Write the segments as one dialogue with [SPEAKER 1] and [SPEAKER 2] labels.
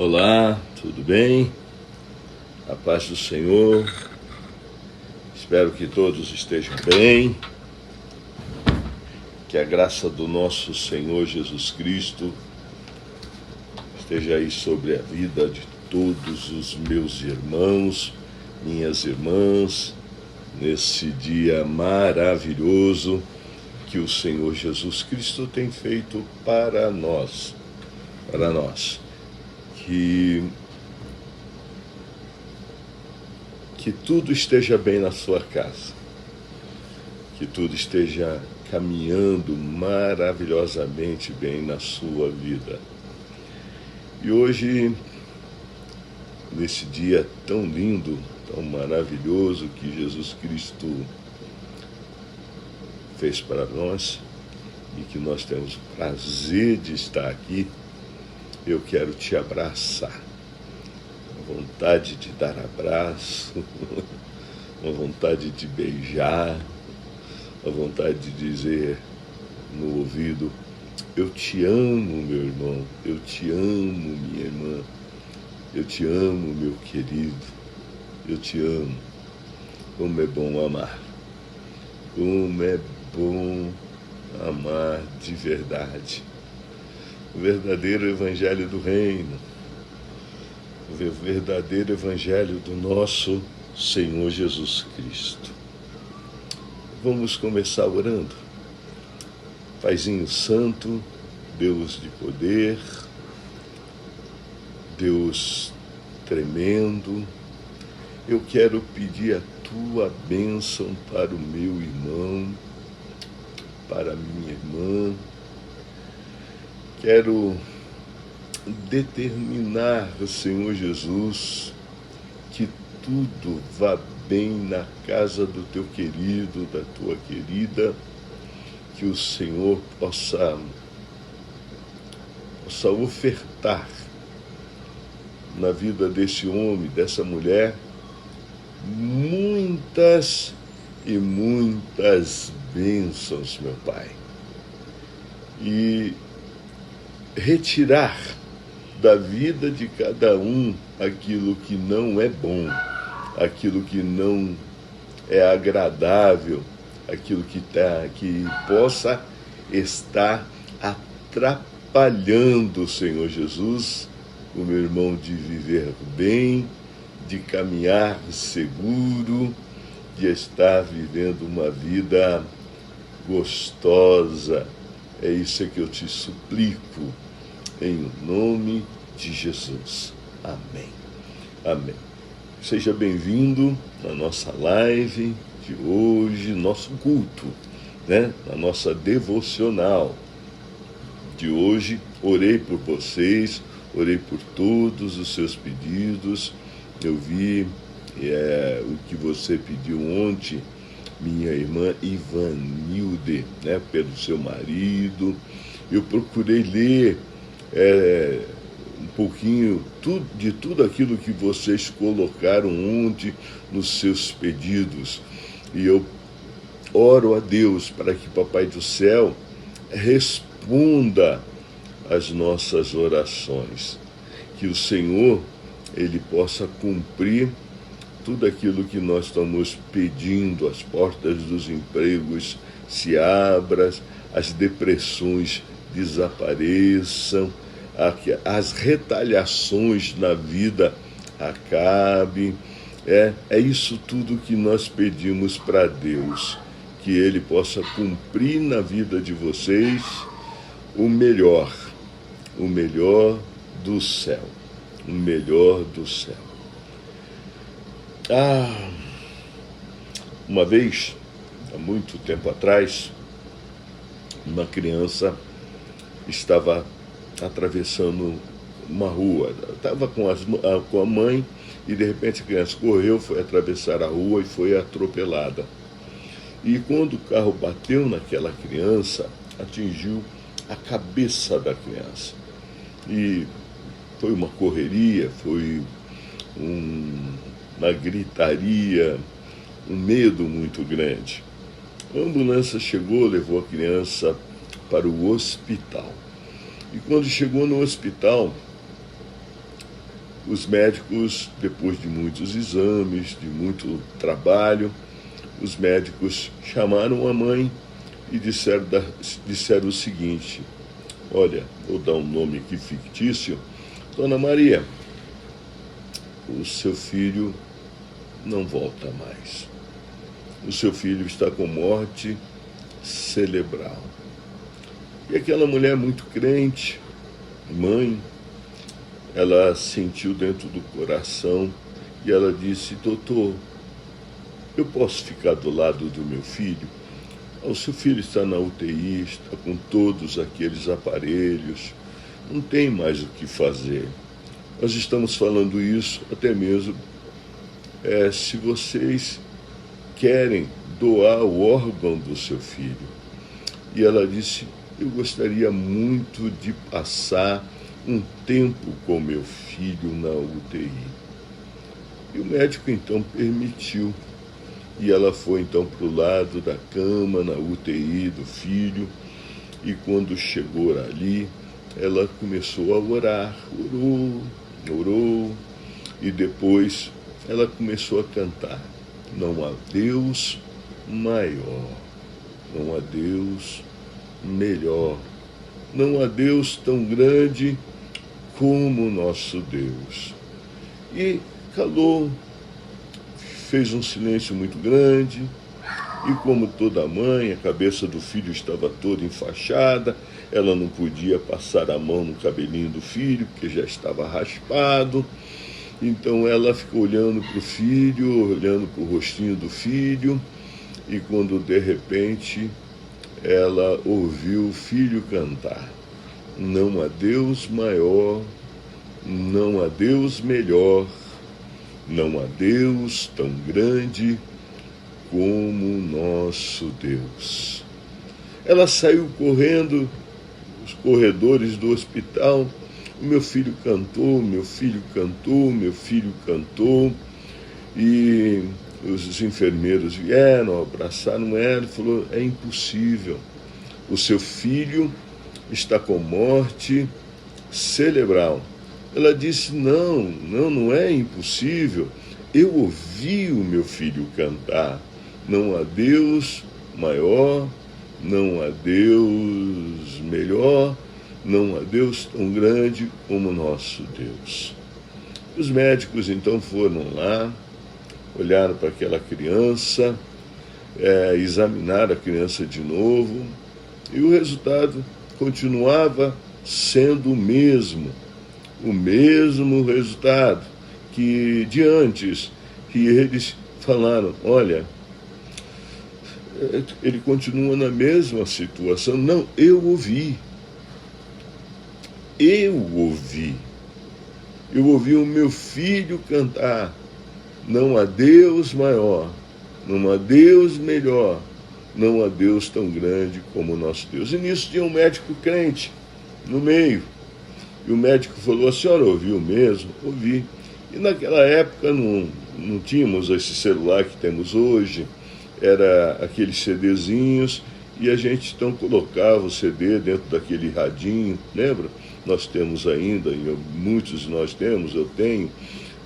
[SPEAKER 1] Olá, tudo bem? A paz do Senhor. Espero que todos estejam bem. Que a graça do nosso Senhor Jesus Cristo esteja aí sobre a vida de todos os meus irmãos, minhas irmãs, nesse dia maravilhoso que o Senhor Jesus Cristo tem feito para nós. Que tudo esteja bem na sua casa, que tudo esteja caminhando maravilhosamente bem na sua vida. E hoje, nesse dia tão lindo, tão maravilhoso que Jesus Cristo fez para nós e que nós temos o prazer de estar aqui, eu quero te abraçar. Uma vontade de dar abraço, uma vontade de beijar, uma vontade de dizer no ouvido: eu te amo, meu irmão, eu te amo, minha irmã, eu te amo, meu querido, eu te amo. Como é bom amar, como é bom amar de verdade. O verdadeiro evangelho do reino, o verdadeiro evangelho do nosso Senhor Jesus Cristo. Vamos começar orando. Paizinho Santo, Deus de poder, Deus tremendo, eu quero pedir a tua bênção para o meu irmão, para a minha irmã. Quero determinar, Senhor Jesus, que tudo vá bem na casa do teu querido, da tua querida, que o Senhor possa ofertar na vida desse homem, dessa mulher, muitas e muitas bênçãos, meu Pai. E retirar da vida de cada um aquilo que não é bom, aquilo que não é agradável, aquilo que possa estar atrapalhando, Senhor Jesus, o meu irmão de viver bem, de caminhar seguro, de estar vivendo uma vida gostosa. É isso que eu te suplico, em nome de Jesus. Amém. Amém. Seja bem-vindo na nossa live de hoje, nosso culto, na nossa devocional de hoje. Orei por vocês, orei por todos os seus pedidos. Eu vi o que você pediu ontem, minha irmã Ivanilde, pelo seu marido. Eu procurei ler um pouquinho de tudo aquilo que vocês colocaram ontem nos seus pedidos. E eu oro a Deus para que Papai do Céu responda às nossas orações. Que o Senhor, Ele possa cumprir tudo aquilo que nós estamos pedindo. As portas dos empregos se abram, as depressões desapareçam, as retaliações na vida acabem. É isso tudo que nós pedimos para Deus, que Ele possa cumprir na vida de vocês o melhor do céu, o melhor do céu. Uma vez, há muito tempo atrás, uma criança estava atravessando uma rua, estava com a mãe, e de repente a criança correu, foi atravessar a rua e foi atropelada. E quando o carro bateu naquela criança, atingiu a cabeça da criança. E foi uma correria, foi uma gritaria, um medo muito grande. A ambulância chegou, levou a criança para o hospital. E quando chegou no hospital, os médicos, depois de muitos exames, de muito trabalho, os médicos chamaram a mãe e disseram o seguinte: olha, vou dar um nome aqui fictício, Dona Maria, o seu filho não volta mais. O seu filho está com morte cerebral. E aquela mulher muito crente, mãe, ela sentiu dentro do coração e ela disse: doutor, eu posso ficar do lado do meu filho? O seu filho está na UTI, está com todos aqueles aparelhos, não tem mais o que fazer. Nós estamos falando isso até mesmo se vocês querem doar o órgão do seu filho. E ela disse: eu gostaria muito de passar um tempo com meu filho na UTI. E o médico então permitiu. E ela foi então para o lado da cama, na UTI do filho, e quando chegou ali, ela começou a orar, orou, e depois ela começou a cantar: não há Deus maior, não há Deus melhor, não há Deus tão grande como o nosso Deus. E calou, fez um silêncio muito grande, e como toda mãe, a cabeça do filho estava toda enfaixada, ela não podia passar a mão no cabelinho do filho, porque já estava raspado. Então ela ficou olhando para o filho, olhando para o rostinho do filho, e quando de repente ela ouviu o filho cantar: não há Deus maior, não há Deus melhor, não há Deus tão grande como o nosso Deus. Ela saiu correndo os corredores do hospital. O meu filho cantou, meu filho cantou, meu filho cantou. E os enfermeiros vieram, abraçaram ela e falou: é impossível, o seu filho está com morte cerebral. Ela disse: não é impossível. Eu ouvi o meu filho cantar. Não há Deus maior, não há Deus melhor, não há Deus tão grande como o nosso Deus. Os médicos então foram lá, olharam para aquela criança, examinaram a criança de novo, e o resultado continuava sendo o mesmo resultado que de antes, que eles falaram: olha, ele continua na mesma situação. Não, eu ouvi o meu filho cantar: não há Deus maior, não há Deus melhor, não há Deus tão grande como o nosso Deus. E nisso tinha um médico crente no meio. E o médico falou: a senhora ouviu mesmo? Ouvi. E naquela época não tínhamos esse celular que temos hoje, era aqueles CDzinhos, e a gente então colocava o CD dentro daquele radinho, lembra? Nós temos ainda, muitos de nós temos, eu tenho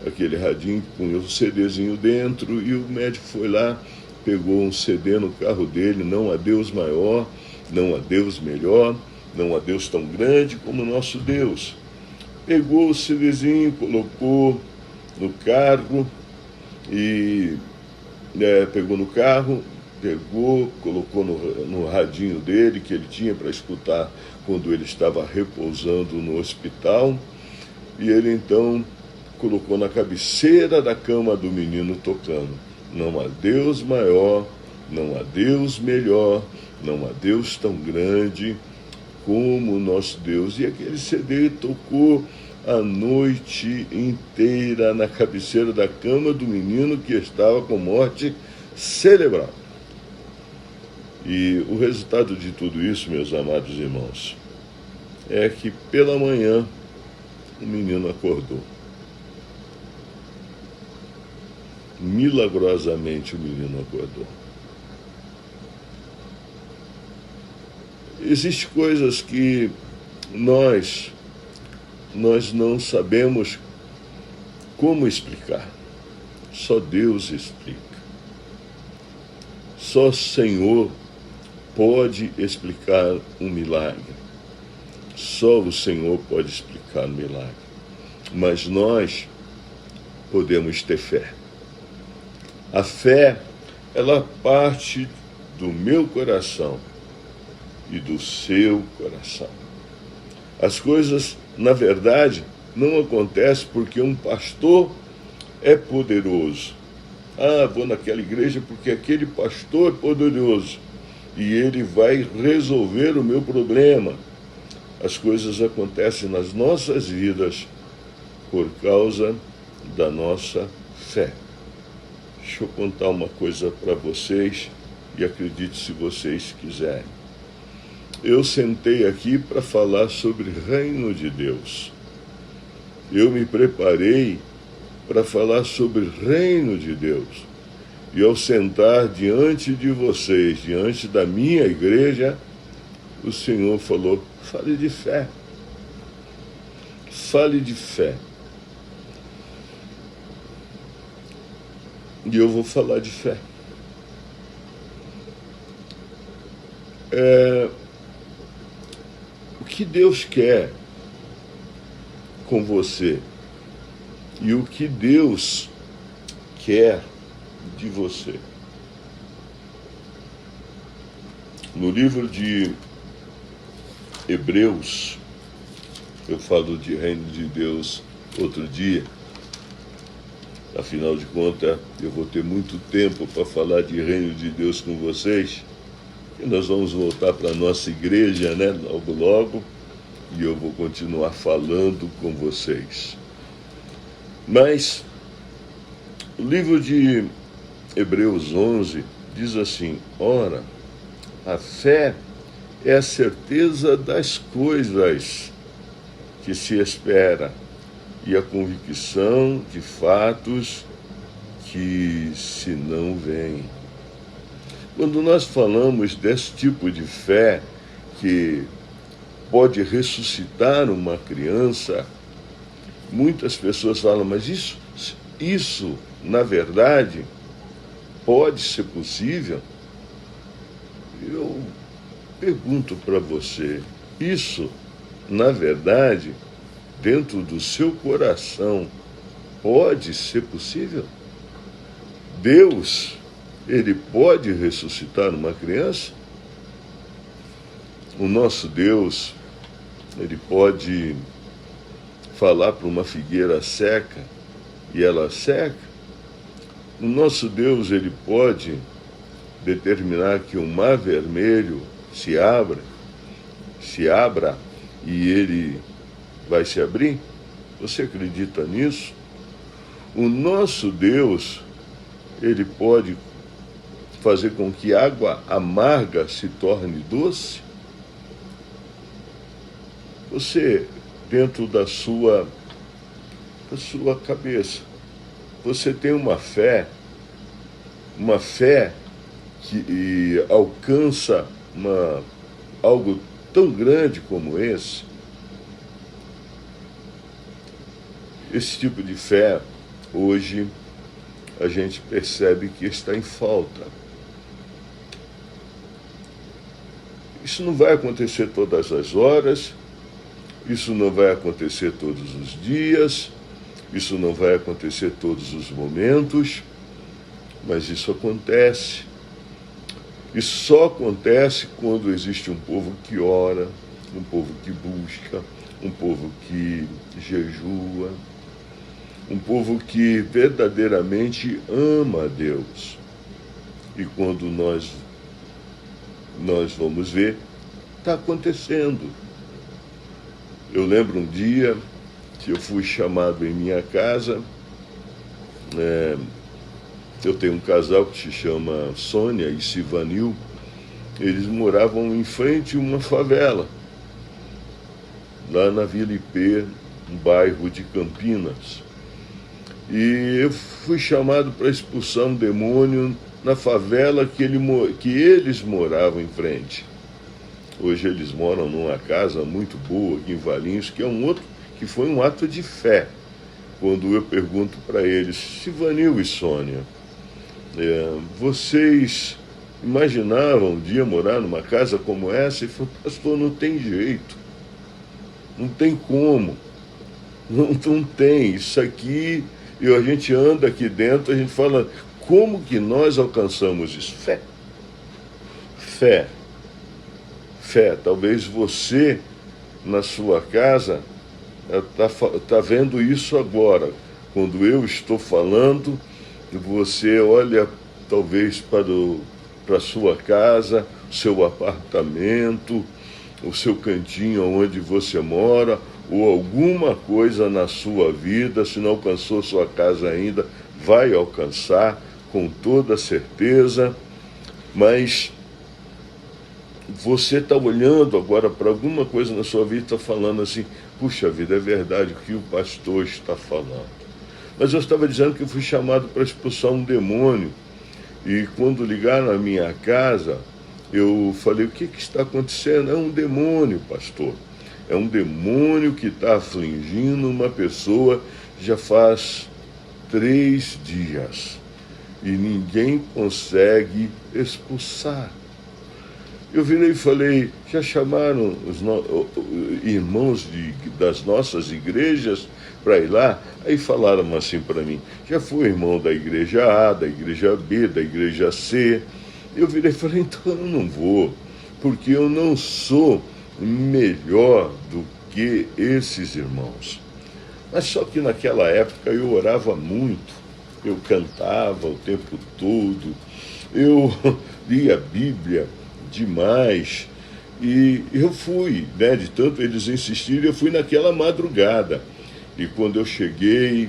[SPEAKER 1] aquele radinho com o CDzinho dentro, e o médico foi lá, pegou um CD no carro dele: não há Deus maior, não há Deus melhor, não há Deus tão grande como o nosso Deus. Pegou o CDzinho, colocou no carro, e colocou no radinho dele, que ele tinha para escutar quando ele estava repousando no hospital, e ele então colocou na cabeceira da cama do menino tocando: não há Deus maior, não há Deus melhor, não há Deus tão grande como o nosso Deus. E aquele CD tocou a noite inteira na cabeceira da cama do menino que estava com morte cerebral. E o resultado de tudo isso, meus amados irmãos, é que pela manhã o menino acordou. Milagrosamente o menino acordou. Existem coisas que nós não sabemos Como explicar? Só Deus explica. Só o Senhor pode explicar um milagre. Só o Senhor pode explicar um milagre. Mas nós podemos ter fé. A fé, ela parte do meu coração e do seu coração. As coisas, na verdade, não acontecem porque um pastor é poderoso. Vou naquela igreja porque aquele pastor é poderoso e ele vai resolver o meu problema. As coisas acontecem nas nossas vidas por causa da nossa fé. Deixa eu contar uma coisa para vocês e acredite se vocês quiserem. Eu sentei aqui para falar sobre o reino de Deus. Eu me preparei para falar sobre o reino de Deus. E ao sentar diante de vocês, diante da minha igreja, o Senhor falou, fale de fé. Fale de fé. E eu vou falar de fé. O que Deus quer com você e o que Deus quer de você. No livro de Hebreus, eu falo de reino de Deus outro dia. Afinal de contas, eu vou ter muito tempo para falar de reino de Deus com vocês. E nós vamos voltar para a nossa igreja, né, logo, e eu vou continuar falando com vocês. Mas o livro de Hebreus 11 diz assim, ora, a fé é a certeza das coisas que se espera e a convicção de fatos que se não veem. Quando nós falamos desse tipo de fé que pode ressuscitar uma criança, muitas pessoas falam, mas isso na verdade, pode ser possível? Eu pergunto para você, isso, na verdade, dentro do seu coração, pode ser possível? Deus, ele pode ressuscitar uma criança? O nosso Deus, ele pode falar para uma figueira seca e ela seca? O nosso Deus, ele pode determinar que o mar vermelho se abra e ele vai se abrir? Você acredita nisso? O nosso Deus, ele pode fazer com que água amarga se torne doce? Você, dentro da sua cabeça, você tem uma fé que alcança algo tão grande como esse? Esse tipo de fé, hoje, a gente percebe que está em falta. Isso não vai acontecer todas as horas, isso não vai acontecer todos os dias, isso não vai acontecer todos os momentos, mas isso acontece. E só acontece quando existe um povo que ora, um povo que busca, um povo que jejua, um povo que verdadeiramente ama a Deus. E quando nós vamos ver, está acontecendo. Eu lembro um dia que eu fui chamado em minha casa. Eu tenho um casal que se chama Sônia e Sivanil. Eles moravam em frente a uma favela, lá na Vila IP, um bairro de Campinas. E eu fui chamado para expulsar um demônio na favela que eles moravam em frente. Hoje eles moram numa casa muito boa aqui em Valinhos, que foi um ato de fé. quando eu pergunto para eles: Sivanil e Sônia, vocês imaginavam um dia morar numa casa como essa? E falou: pastor, não tem jeito, não tem como, não tem, isso aqui, e a gente anda aqui dentro, a gente fala, como que nós alcançamos isso? Fé. Talvez você, na sua casa, está vendo isso agora. Quando eu estou falando, você olha talvez para a sua casa, seu apartamento, o seu cantinho onde você mora, ou alguma coisa na sua vida, se não alcançou sua casa ainda, vai alcançar com toda certeza, mas você está olhando agora para alguma coisa na sua vida e está falando assim, puxa vida, é verdade o que o pastor está falando. Mas eu estava dizendo que eu fui chamado para expulsar um demônio, e quando ligaram na minha casa, eu falei, o que está acontecendo? É um demônio, pastor. É um demônio que está afligindo uma pessoa já faz 3 dias. E ninguém consegue expulsar. Eu virei e falei, já chamaram os irmãos das nossas igrejas para ir lá? Aí falaram assim para mim, já foi irmão da igreja A, da igreja B, da igreja C. Eu virei e falei, então eu não vou, porque eu não sou melhor do que esses irmãos. Mas só que naquela época eu orava muito, eu cantava o tempo todo, eu lia a Bíblia demais, e eu fui, né, de tanto eles insistirem, eu fui naquela madrugada, e quando eu cheguei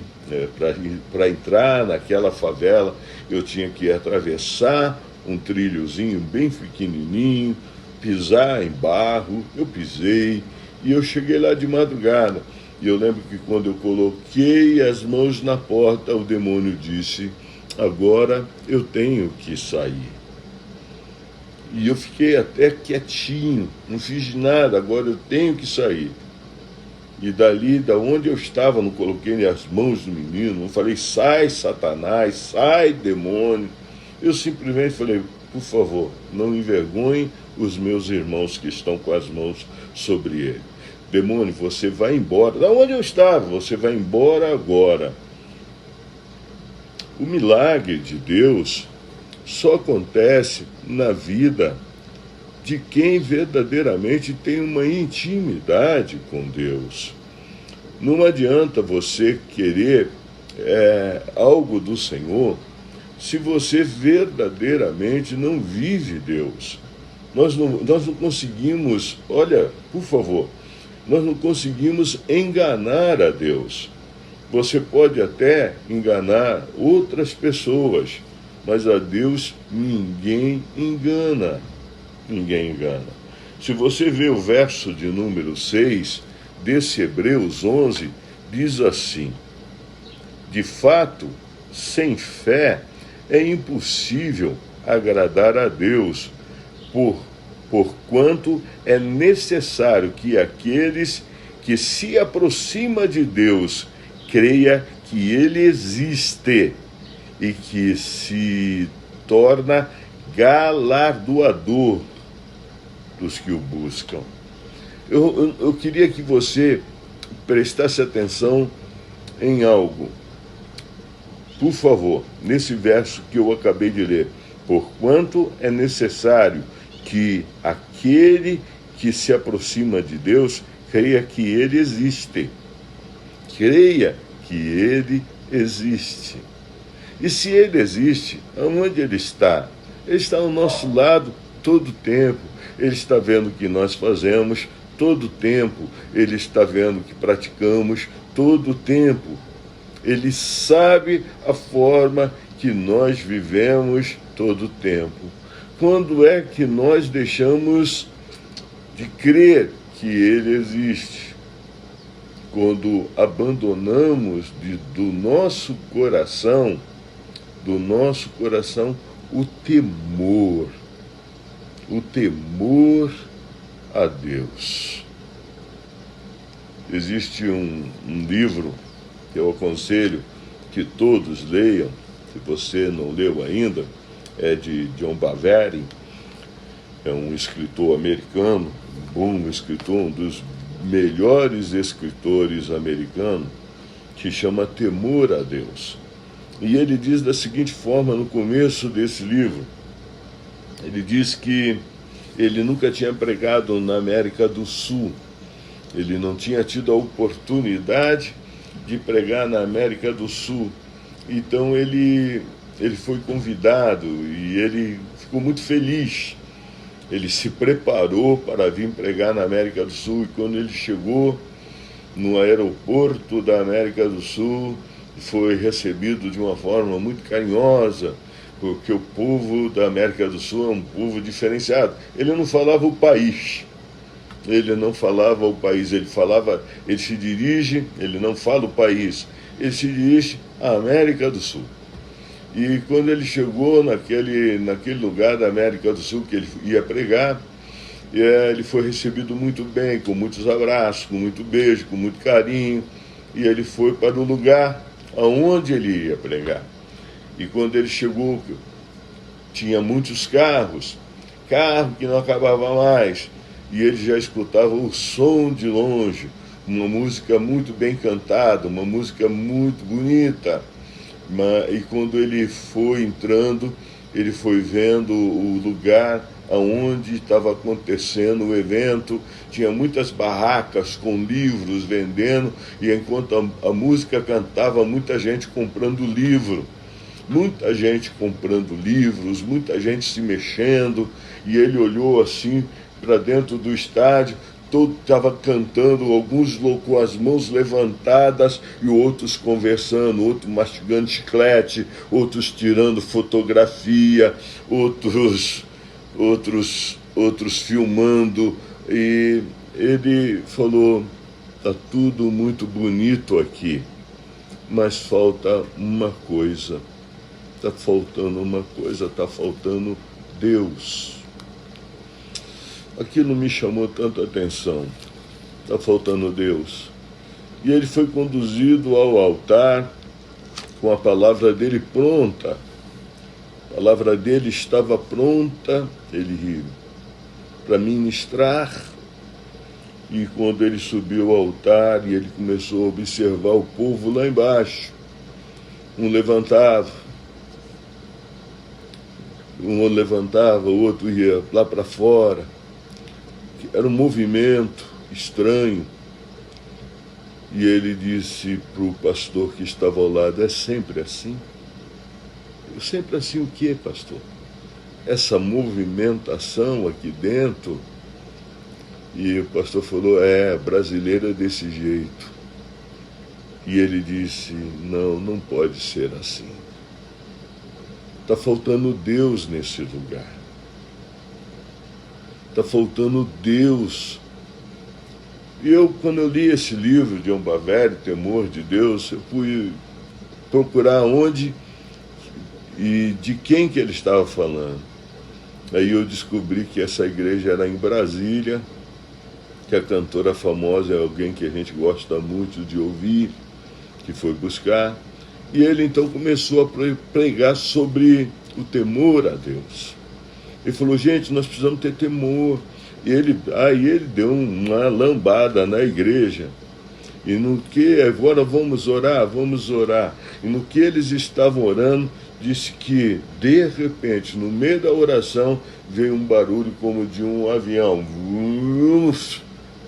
[SPEAKER 1] para entrar naquela favela, eu tinha que atravessar um trilhozinho bem pequenininho, pisar em barro, eu pisei, e eu cheguei lá de madrugada, e eu lembro que quando eu coloquei as mãos na porta, o demônio disse, agora eu tenho que sair. E eu fiquei até quietinho, não fiz nada, agora eu tenho que sair. E dali, da onde eu estava, não coloquei as mãos no menino, não falei, sai Satanás, sai demônio. Eu simplesmente falei, por favor, não envergonhe os meus irmãos que estão com as mãos sobre ele. Demônio, você vai embora. Da onde eu estava, você vai embora agora. O milagre de Deus só acontece na vida de quem verdadeiramente tem uma intimidade com Deus. Não adianta você querer algo do Senhor se você verdadeiramente não vive Deus. Nós não conseguimos, olha, por favor, nós não conseguimos enganar a Deus. Você pode até enganar outras pessoas, mas a Deus ninguém engana. Ninguém engana. Se você vê o verso de número 6 desse Hebreus 11, diz assim, de fato, sem fé é impossível agradar a Deus, porquanto é necessário que aqueles que se aproximam de Deus creia que Ele existe e que se torna galardoador dos que o buscam. Eu queria que você prestasse atenção em algo. Por favor, nesse verso que eu acabei de ler, porquanto é necessário que aquele que se aproxima de Deus creia que Ele existe. Creia que Ele existe. E se Ele existe, aonde Ele está? Ele está ao nosso lado todo o tempo. Ele está vendo o que nós fazemos todo o tempo. Ele está vendo o que praticamos todo o tempo. Ele sabe a forma que nós vivemos todo o tempo. Quando é que nós deixamos de crer que Ele existe? Quando abandonamos do nosso coração o temor a Deus. Existe um livro que eu aconselho que todos leiam, se você não leu ainda, é de John Bevere, é um escritor americano, um bom escritor, um dos melhores escritores americanos, que chama Temor a Deus. E ele diz da seguinte forma no começo desse livro, ele diz que ele nunca tinha pregado na América do Sul, ele não tinha tido a oportunidade de pregar na América do Sul. Então ele foi convidado e ele ficou muito feliz. Ele se preparou para vir pregar na América do Sul e quando ele chegou no aeroporto da América do Sul, foi recebido de uma forma muito carinhosa, porque o povo da América do Sul é um povo diferenciado. Ele não falava o país, ele se dirige, ele não fala o país, ele se dirige à América do Sul. E quando ele chegou naquele lugar da América do Sul que ele ia pregar, ele foi recebido muito bem, com muitos abraços, com muito beijo, com muito carinho, e ele foi para o lugar aonde ele ia pregar. E quando ele chegou, tinha muitos carro que não acabava mais, e ele já escutava o som de longe, uma música muito bem cantada, uma música muito bonita. E quando ele foi entrando, ele foi vendo o lugar aonde estava acontecendo o evento, tinha muitas barracas com livros vendendo, e enquanto a música cantava, muita gente comprando livro, muita gente comprando livros, muita gente se mexendo, e ele olhou assim para dentro do estádio, todo estava cantando, alguns com as mãos levantadas e outros conversando, outros mastigando chiclete, outros tirando fotografia, outros filmando. E ele falou: está tudo muito bonito aqui, mas falta uma coisa, está faltando Deus. Aquilo me chamou tanta atenção, está faltando Deus. E ele foi conduzido ao altar com a palavra dele pronta. A palavra dele estava pronta, ele para ministrar. E quando ele subiu ao altar e ele começou a observar o povo lá embaixo, um levantava, o outro ia lá para fora. Era um movimento estranho. E ele disse para o pastor que estava ao lado: é sempre assim? Sempre assim o quê, pastor? Essa movimentação aqui dentro? E o pastor falou: brasileiro é desse jeito. E ele disse: não pode ser assim. Está faltando Deus nesse lugar. Está faltando Deus. E quando eu li esse livro de John Bevere, Temor de Deus, eu fui procurar onde e de quem que ele estava falando. Aí eu descobri que essa igreja era em Brasília, que a cantora famosa é alguém que a gente gosta muito de ouvir, que foi buscar. E ele então começou a pregar sobre o temor a Deus. Ele falou: gente, nós precisamos ter temor. E ele deu uma lambada na igreja. E no que agora vamos orar. E no que eles estavam orando, disse que de repente, no meio da oração, veio um barulho como de um avião.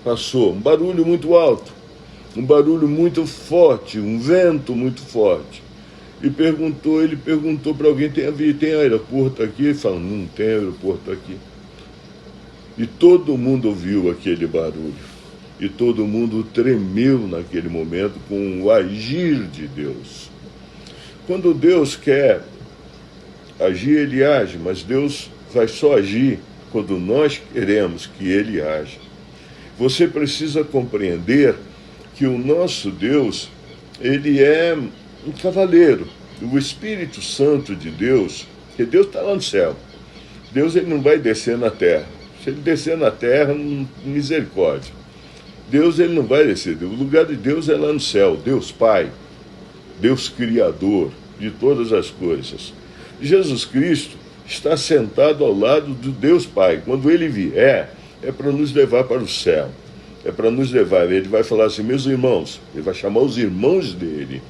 [SPEAKER 1] Passou, um barulho muito alto, um barulho muito forte, um vento muito forte. E ele perguntou para alguém: tem aeroporto aqui? Ele falou: não tem aeroporto aqui. E todo mundo ouviu aquele barulho. E todo mundo tremeu naquele momento com o agir de Deus. Quando Deus quer agir, Ele age, mas Deus vai só agir quando nós queremos que Ele age. Você precisa compreender que o nosso Deus, Ele é um cavaleiro. O Espírito Santo de Deus, que Deus está lá no céu. Deus ele não vai descer na terra. Se ele descer na terra, misericórdia. Deus ele não vai descer. O lugar de Deus é lá no céu. Deus Pai, Deus Criador de todas as coisas. Jesus Cristo está sentado ao lado do Deus Pai. Quando ele vier, é para nos levar para o céu. É para nos levar. Ele vai falar assim, meus irmãos, ele vai chamar os irmãos dele.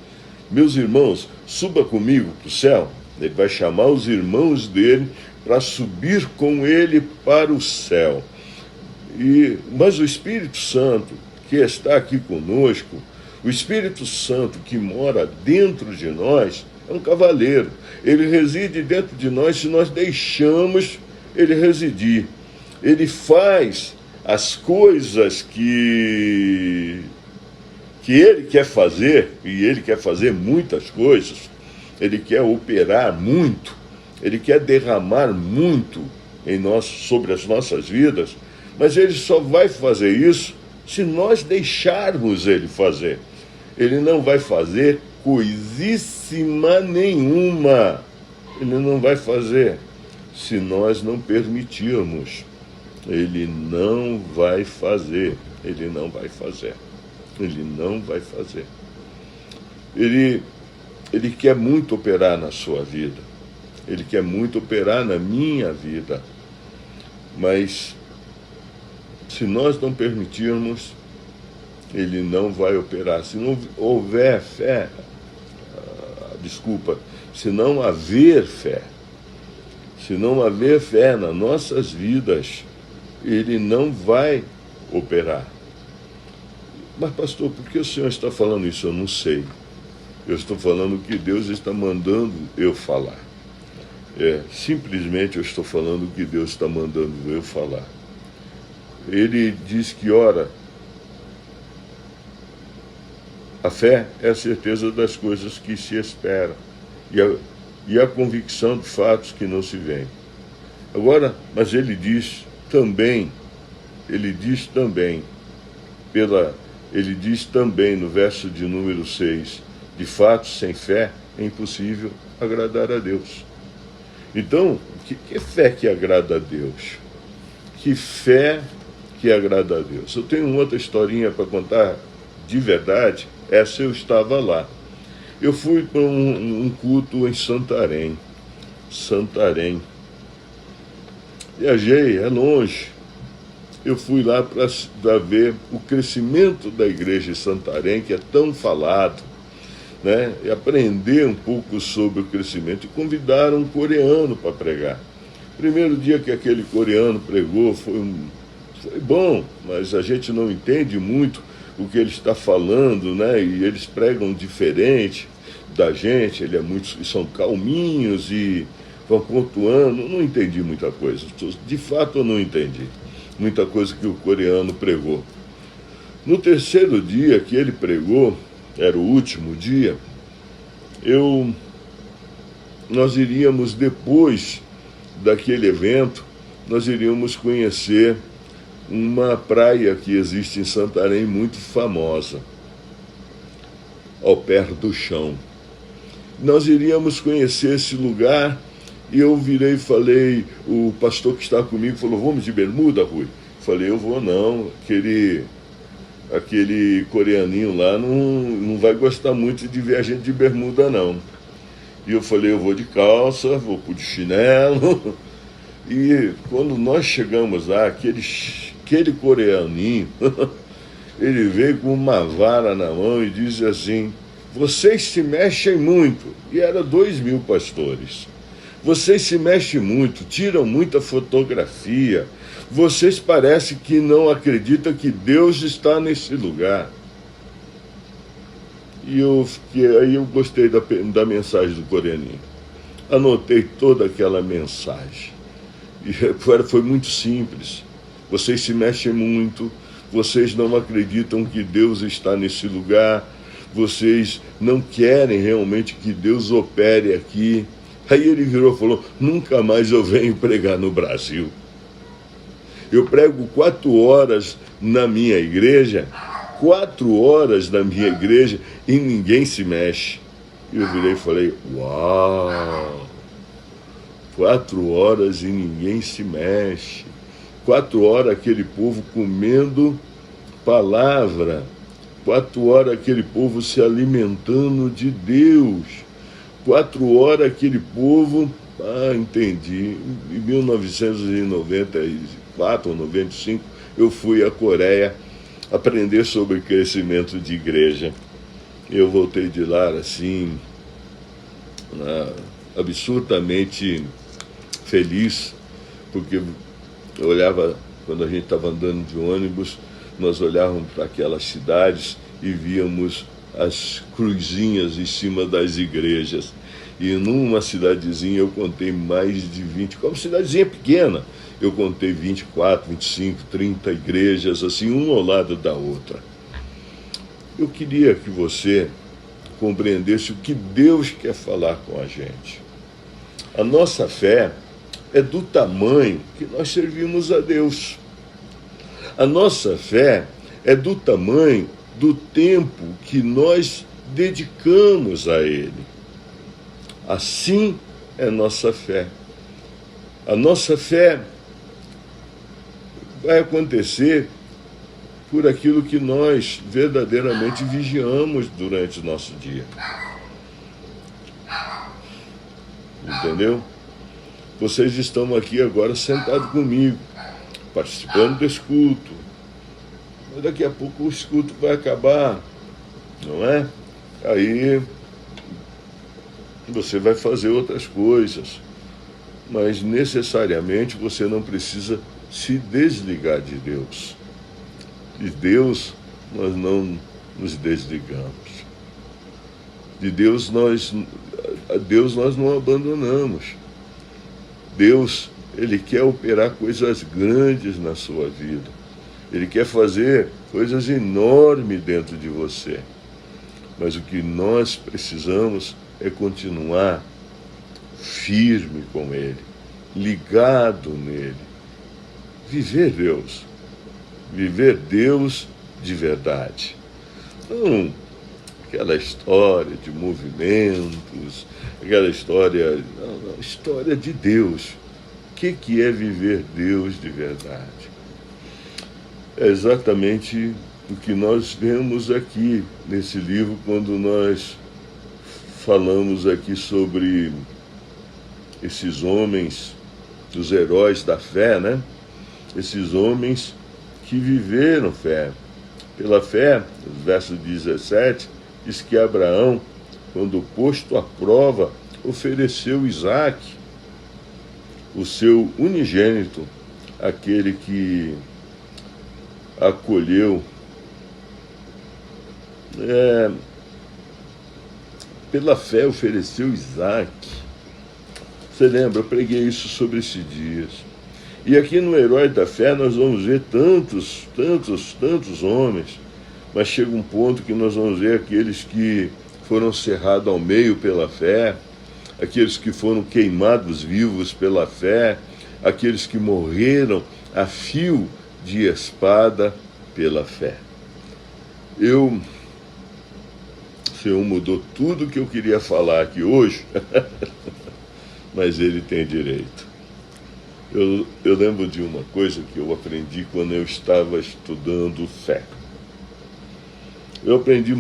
[SPEAKER 1] Meus irmãos, suba comigo para o céu. Ele vai chamar os irmãos dele para subir com ele para o céu. Mas o Espírito Santo, que está aqui conosco, o Espírito Santo que mora dentro de nós, é um cavaleiro. Ele reside dentro de nós se nós deixamos ele residir. Ele faz as coisas que ele quer fazer, e ele quer fazer muitas coisas. Ele quer operar muito, ele quer derramar muito sobre as nossas vidas, mas ele só vai fazer isso se nós deixarmos ele fazer. Ele não vai fazer coisíssima nenhuma. Ele não vai fazer se nós não permitirmos. Ele não vai fazer. Ele não vai fazer. Ele não vai fazer. Ele quer muito operar na sua vida. Ele quer muito operar na minha vida. Mas se nós não permitirmos, ele não vai operar. Se não houver fé, se não haver fé nas nossas vidas, ele não vai operar. Mas pastor, por que o senhor está falando isso? Eu não sei. Eu estou falando que Deus está mandando eu falar. Simplesmente eu estou falando que Deus está mandando eu falar. Ele diz que, ora, a fé é a certeza das coisas que se esperam e a convicção de fatos que não se veem. Agora, mas ele diz também no verso de número 6, de fato, sem fé é impossível agradar a Deus. Então, que fé que agrada a Deus? Que fé que agrada a Deus? Eu tenho outra historinha para contar de verdade. Essa eu estava lá. Eu fui para um culto em Santarém. Viajei, é longe. Eu fui lá para ver o crescimento da igreja de Santarém, que é tão falado, né? E aprender um pouco sobre o crescimento. E convidaram um coreano para pregar. Primeiro dia que aquele coreano pregou foi bom, mas a gente não entende muito o que ele está falando, né? E eles pregam diferente da gente. São calminhos e vão pontuando. Não entendi muita coisa. De fato, eu não entendi muita coisa que o coreano pregou. No terceiro dia que ele pregou, era o último dia, nós iríamos, depois daquele evento, nós iríamos conhecer uma praia que existe em Santarém muito famosa, ao pé do chão. Nós iríamos conhecer esse lugar e eu virei e falei, o pastor que está comigo falou, vamos de bermuda, Rui? Falei, eu vou não, aquele coreaninho lá não vai gostar muito de ver a gente de bermuda, não. E eu falei, eu vou de calça, vou de chinelo. E quando nós chegamos lá, aquele coreaninho, ele veio com uma vara na mão e disse assim, vocês se mexem muito. E era 2.000 pastores. Vocês se mexem muito, tiram muita fotografia. Vocês parecem que não acreditam que Deus está nesse lugar. E aí eu gostei da mensagem do coreaninho. Anotei toda aquela mensagem. E foi muito simples. Vocês se mexem muito, vocês não acreditam que Deus está nesse lugar, vocês não querem realmente que Deus opere aqui. Aí ele virou e falou, nunca mais eu venho pregar no Brasil. Eu prego 4 horas na minha igreja, 4 horas na minha igreja e ninguém se mexe. E eu virei e falei, uau, 4 horas e ninguém se mexe. 4 horas aquele povo comendo palavra, 4 horas aquele povo se alimentando de Deus. 4 horas aquele povo, entendi. Em 1994 ou 95, eu fui à Coreia aprender sobre crescimento de igreja. Eu voltei de lá assim, absurdamente feliz, porque eu olhava, quando a gente estava andando de ônibus, nós olhávamos para aquelas cidades e víamos as cruzinhas em cima das igrejas. E numa cidadezinha eu contei mais de 20, como cidadezinha pequena, eu contei 24, 25, 30 igrejas, assim, uma ao lado da outra. Eu queria que você compreendesse o que Deus quer falar com a gente. A nossa fé é do tamanho que nós servimos a Deus. A nossa fé é do tamanho do tempo que nós dedicamos a Ele. Assim é nossa fé. A nossa fé vai acontecer por aquilo que nós verdadeiramente vigiamos durante o nosso dia. Entendeu? Vocês estão aqui agora sentados comigo, participando desse culto. Mas daqui a pouco o culto vai acabar, não é? Aí você vai fazer outras coisas, mas necessariamente você não precisa se desligar de Deus. De Deus nós não nos desligamos. De Deus nós não abandonamos. Deus, Ele quer operar coisas grandes na sua vida. Ele quer fazer coisas enormes dentro de você. Mas o que nós precisamos é continuar firme com Ele, ligado nele. Viver Deus de verdade. Não aquela história de movimentos, aquela história, não, história de Deus. O que é viver Deus de verdade? É exatamente o que nós vemos aqui nesse livro, quando nós falamos aqui sobre esses homens, os heróis da fé, né? Esses homens que viveram fé. Pela fé, verso 17, diz que Abraão, quando posto à prova, ofereceu Isaque, o seu unigênito, aquele que acolheu. Pela fé ofereceu Isaque. Você lembra, eu preguei isso sobre esses dias. E aqui no Herói da Fé nós vamos ver tantos homens, mas chega um ponto que nós vamos ver aqueles que foram cerrados ao meio pela fé, aqueles que foram queimados vivos pela fé, aqueles que morreram a fio de espada pela fé. O Senhor mudou tudo que eu queria falar aqui hoje, mas Ele tem direito. Eu lembro de uma coisa que eu aprendi quando eu estava estudando fé. Eu aprendi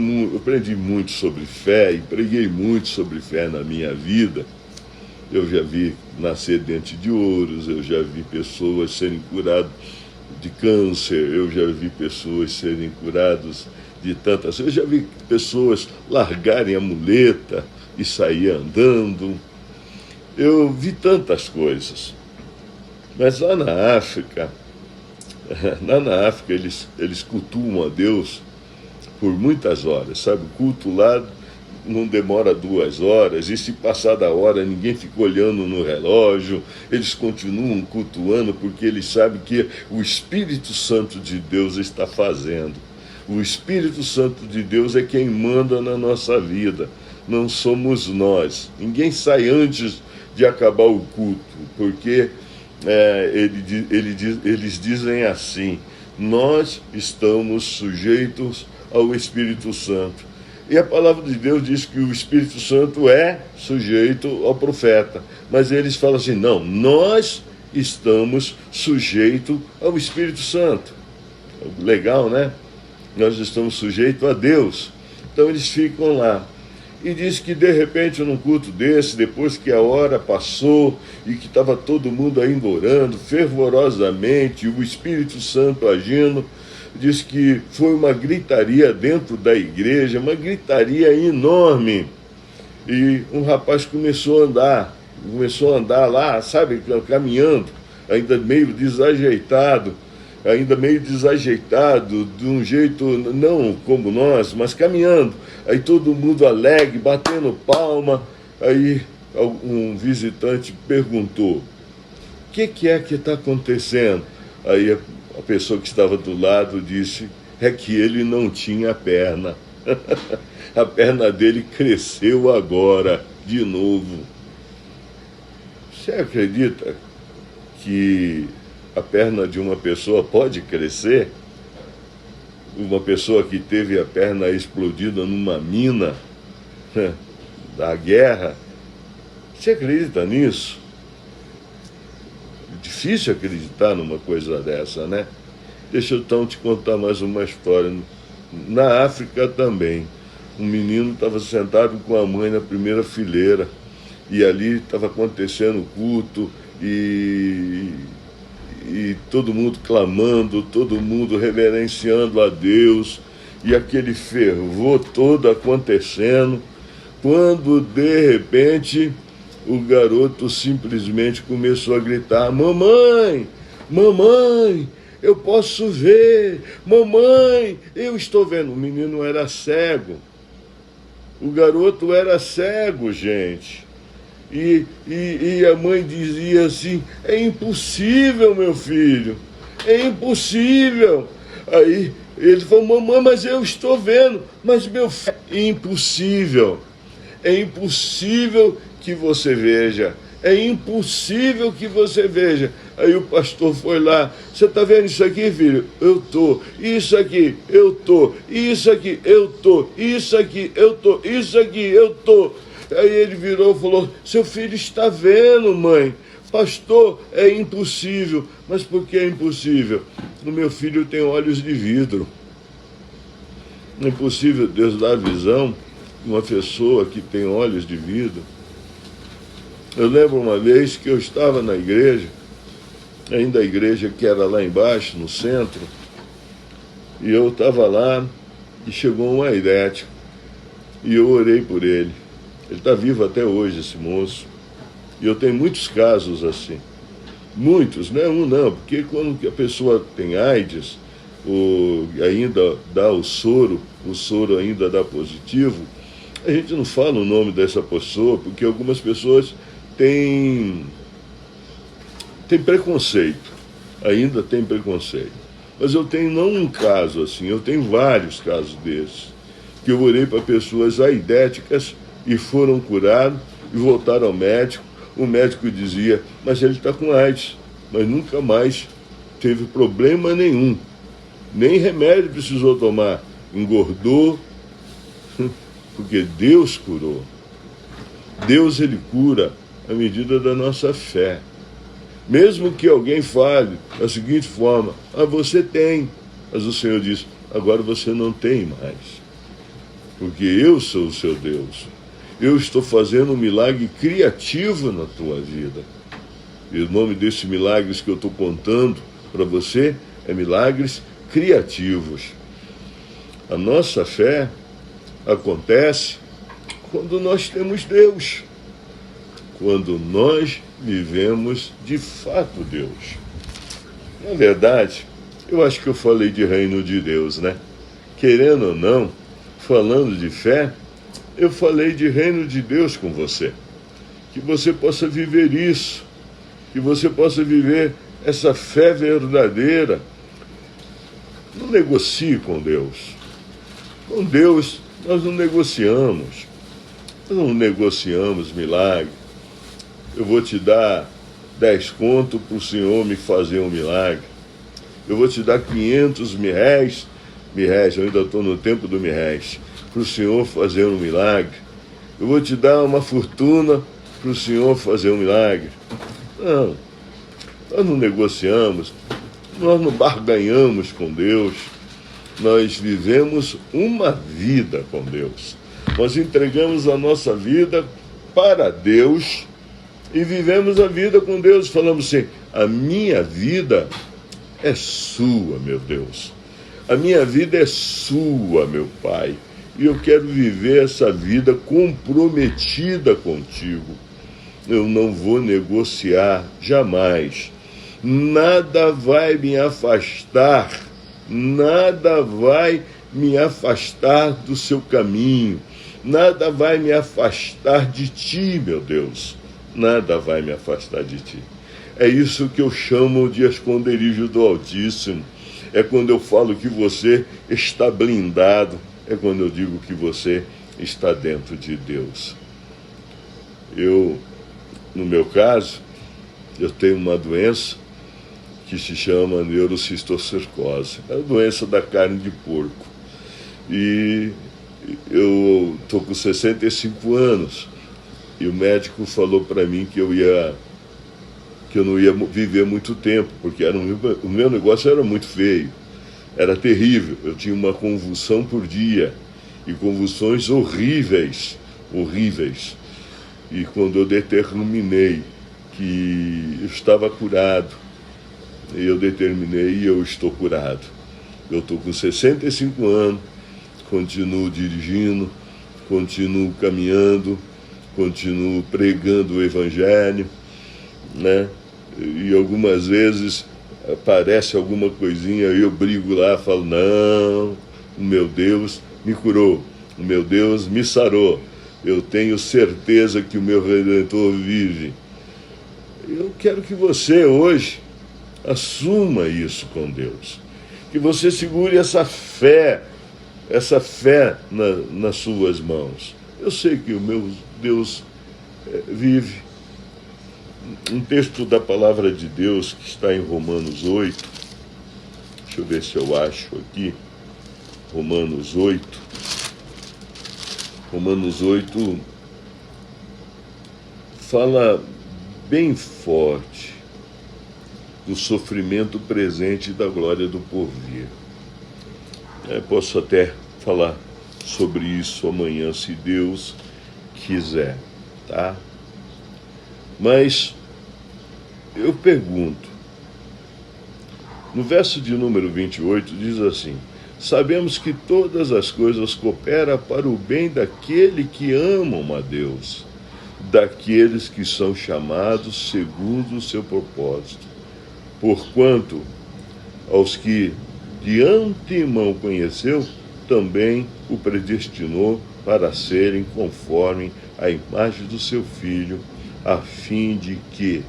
[SPEAKER 1] muito sobre fé e preguei muito sobre fé na minha vida. Eu já vi nascer dente de ouros, eu já vi pessoas serem curadas de câncer, eu já vi pessoas serem curadas de tantas coisas, eu já vi pessoas largarem a muleta e sair andando. Eu vi tantas coisas. Mas lá na África eles cultuam a Deus por muitas horas, sabe? O culto lá não demora 2 horas, e se passar da hora ninguém fica olhando no relógio, eles continuam cultuando porque eles sabem que o Espírito Santo de Deus está fazendo. O Espírito Santo de Deus é quem manda na nossa vida, não somos nós. Ninguém sai antes de acabar o culto, porque eles dizem assim: nós estamos sujeitos ao Espírito Santo. E a palavra de Deus diz que o Espírito Santo é sujeito ao profeta. Mas eles falam assim: não, nós estamos sujeitos ao Espírito Santo. Legal, né? nós estamos sujeitos a Deus. Então eles ficam lá. E diz que de repente num culto desse, depois que a hora passou e que estava todo mundo ainda orando fervorosamente, o Espírito Santo agindo, diz que foi uma gritaria dentro da igreja, uma gritaria enorme. E um rapaz começou a andar lá, sabe, caminhando, ainda meio desajeitado, de um jeito não como nós, mas caminhando. Aí todo mundo alegre, batendo palma. Aí um visitante perguntou: o que é que está acontecendo? Aí a pessoa que estava do lado disse: é que ele não tinha perna. A perna dele cresceu agora, de novo. Você acredita que a perna de uma pessoa pode crescer? Uma pessoa que teve a perna explodida numa mina da guerra. Você acredita nisso? Difícil acreditar numa coisa dessa, né? Deixa eu então te contar mais uma história. Na África também, um menino estava sentado com a mãe na primeira fileira, e ali estava acontecendo o culto, e todo mundo clamando, todo mundo reverenciando a Deus, e aquele fervor todo acontecendo, quando de repente o garoto simplesmente começou a gritar: mamãe, mamãe, eu posso ver, mamãe, eu estou vendo. O menino era cego, o garoto era cego, gente. E a mãe dizia assim: é impossível, meu filho, é impossível. Aí ele falou: mamãe, mas eu estou vendo. Mas meu filho, é impossível que você veja, é impossível que você veja. Aí o pastor foi lá: você está vendo isso aqui, filho? Eu estou. Isso aqui, eu estou. Isso aqui, eu estou. Isso aqui, eu estou. Isso aqui, eu estou. Aí ele virou e falou: seu filho está vendo, mãe. Pastor, é impossível. Mas por que é impossível? O meu filho tem olhos de vidro. É impossível Deus dar visão a uma pessoa que tem olhos de vidro. Eu lembro uma vez que eu estava na igreja, ainda a igreja que era lá embaixo, no centro, e eu estava lá e chegou um aidético, e eu orei por ele. Ele está vivo até hoje, esse moço. E eu tenho muitos casos assim. Muitos, não é um não, porque quando a pessoa tem AIDS, ainda dá o soro ainda dá positivo, a gente não fala o nome dessa pessoa, porque algumas pessoas têm preconceito, ainda tem preconceito. Mas eu tenho não um caso assim, eu tenho vários casos desses, que eu orei para pessoas aidéticas e foram curados e voltaram ao médico. O médico dizia: mas ele está com AIDS, mas nunca mais teve problema nenhum, nem remédio precisou tomar, engordou, porque Deus curou. Deus, ele cura à medida da nossa fé. Mesmo que alguém fale da seguinte forma: ah, você tem, mas o Senhor diz: agora você não tem mais, porque eu sou o seu Deus. Eu estou fazendo um milagre criativo na tua vida. E o nome desses milagres que eu estou contando para você é milagres criativos. A nossa fé acontece quando nós temos Deus, quando nós vivemos de fato Deus. Na verdade, eu acho que eu falei de reino de Deus, né? Querendo ou não, falando de fé, eu falei de reino de Deus com você. Que você possa viver isso, que você possa viver essa fé verdadeira. Não negocie com Deus. Com Deus nós não negociamos. Nós não negociamos milagre. Eu vou te dar 10 contos para o Senhor me fazer um milagre. Eu vou te dar 500 mil réis, eu ainda estou no tempo do mil réis, para o Senhor fazer um milagre. Eu vou te dar uma fortuna para o Senhor fazer um milagre. Não, nós não negociamos, nós não barganhamos com Deus. nós vivemos uma vida com Deus. Nós entregamos a nossa vida para Deus e vivemos a vida com Deus. Falamos assim: a minha vida é sua, meu Deus. A minha vida é sua, meu Pai. E eu quero viver essa vida comprometida contigo. Eu não vou negociar jamais. Nada vai me afastar, nada vai me afastar do seu caminho, nada vai me afastar de ti, meu Deus, nada vai me afastar de ti. É isso que eu chamo de esconderijo do Altíssimo. É quando eu falo que você está blindado, é quando eu digo que você está dentro de Deus. No meu caso, eu tenho uma doença que se chama neurocistocercose, é a doença da carne de porco. E eu estou com 65 anos e o médico falou para mim que eu não ia viver muito tempo, porque o meu negócio era muito feio, era terrível. Eu tinha uma convulsão por dia, e convulsões horríveis. E quando eu determinei que eu estava curado, eu determinei e eu estou curado. Eu estou com 65 anos, continuo dirigindo, continuo caminhando, continuo pregando o Evangelho, né? E algumas vezes aparece alguma coisinha, eu brigo lá, falo: não, o meu Deus me curou, o meu Deus me sarou, eu tenho certeza que o meu Redentor vive. Eu quero que você hoje assuma isso com Deus, que você segure essa fé nas suas mãos. Eu sei que o meu Deus vive. Um texto da palavra de Deus que está em Romanos 8, deixa eu ver se eu acho aqui, Romanos 8 fala bem forte do sofrimento presente e da glória do porvir. Posso até falar sobre isso amanhã, se Deus quiser, tá? Mas eu pergunto, no verso de número 28 diz assim: sabemos que todas as coisas cooperam para o bem daquele que amam a Deus, daqueles que são chamados segundo o seu propósito. Porquanto aos que de antemão conheceu, também o predestinou para serem conforme a imagem do seu Filho, a fim de que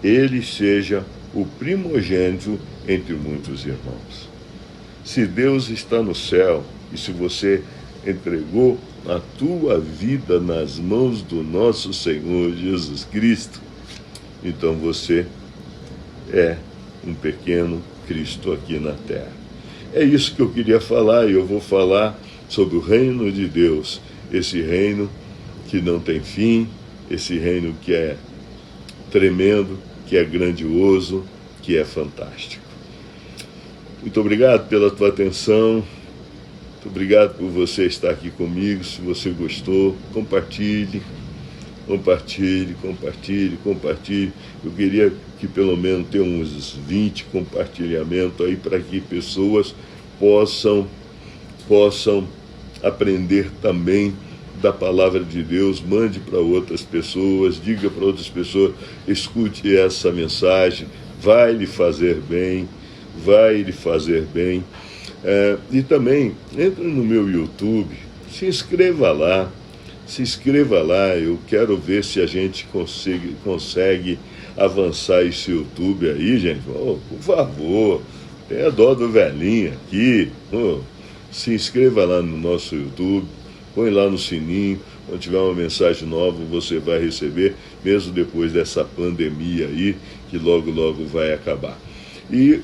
[SPEAKER 1] ele seja o primogênito entre muitos irmãos. Se Deus está no céu e se você entregou a tua vida nas mãos do nosso Senhor Jesus Cristo, então você é um pequeno Cristo aqui na terra. É isso que eu queria falar, e eu vou falar sobre o reino de Deus, esse reino que não tem fim, esse reino que é tremendo, que é grandioso, que é fantástico. Muito obrigado pela tua atenção, muito obrigado por você estar aqui comigo. Se você gostou, compartilhe. Eu queria que pelo menos tenha uns 20 compartilhamentos aí, para que pessoas possam aprender também da palavra de Deus. Mande para outras pessoas, diga para outras pessoas, escute essa mensagem, vai lhe fazer bem. E também entre no meu YouTube, se inscreva lá, eu quero ver se a gente consegue avançar esse YouTube aí, gente. Por favor, tenha dó do velhinho aqui. Se inscreva lá no nosso YouTube, põe lá no sininho. Quando tiver uma mensagem nova, você vai receber, mesmo depois dessa pandemia aí, que logo vai acabar. E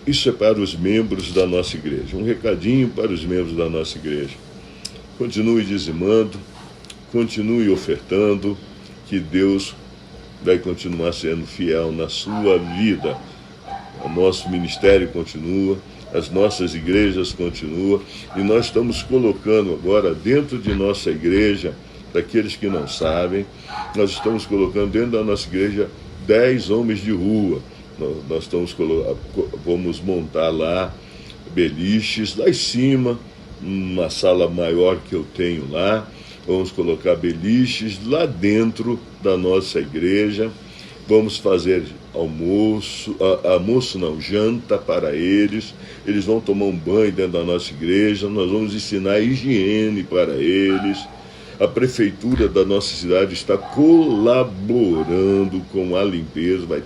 [SPEAKER 1] isso é para os membros da nossa igreja. Um recadinho para os membros da nossa igreja: continue dizimando, continue ofertando, que Deus vai continuar sendo fiel na sua vida. O nosso ministério continua, as nossas igrejas continuam, e nós estamos colocando agora dentro de nossa igreja, para aqueles que não sabem, nós estamos colocando dentro da nossa igreja 10 homens de rua. Nós vamos montar lá beliches, lá em cima, uma sala maior que eu tenho lá, vamos colocar beliches lá dentro da nossa igreja, vamos fazer janta para eles vão tomar um banho dentro da nossa igreja, nós vamos ensinar higiene para eles. A prefeitura da nossa cidade está colaborando com a limpeza, vai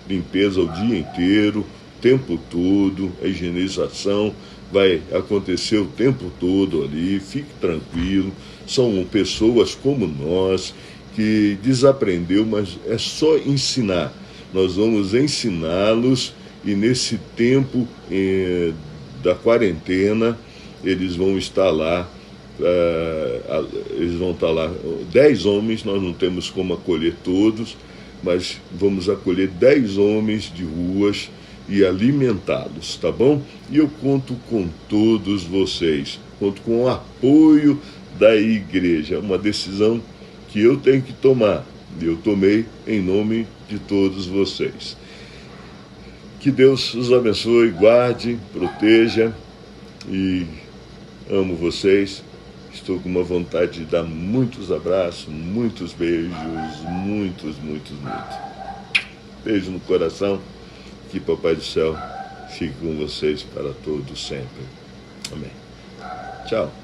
[SPEAKER 1] limpeza o dia inteiro, o tempo todo, a higienização vai acontecer o tempo todo ali, fique tranquilo, são pessoas como nós, que desaprendeu, mas é só ensinar. Nós vamos ensiná-los e nesse tempo da quarentena, eles vão estar lá, 10 homens, nós não temos como acolher todos, mas vamos acolher 10 homens de ruas e alimentá-los, tá bom? E eu conto com todos vocês, conto com o apoio da igreja, uma decisão que eu tenho que tomar, e eu tomei em nome de todos vocês. Que Deus os abençoe, guarde, proteja, e amo vocês. Estou com uma vontade de dar muitos abraços, muitos beijos, muitos. Beijo no coração, que Papai do Céu fique com vocês para todos sempre. Amém. Tchau.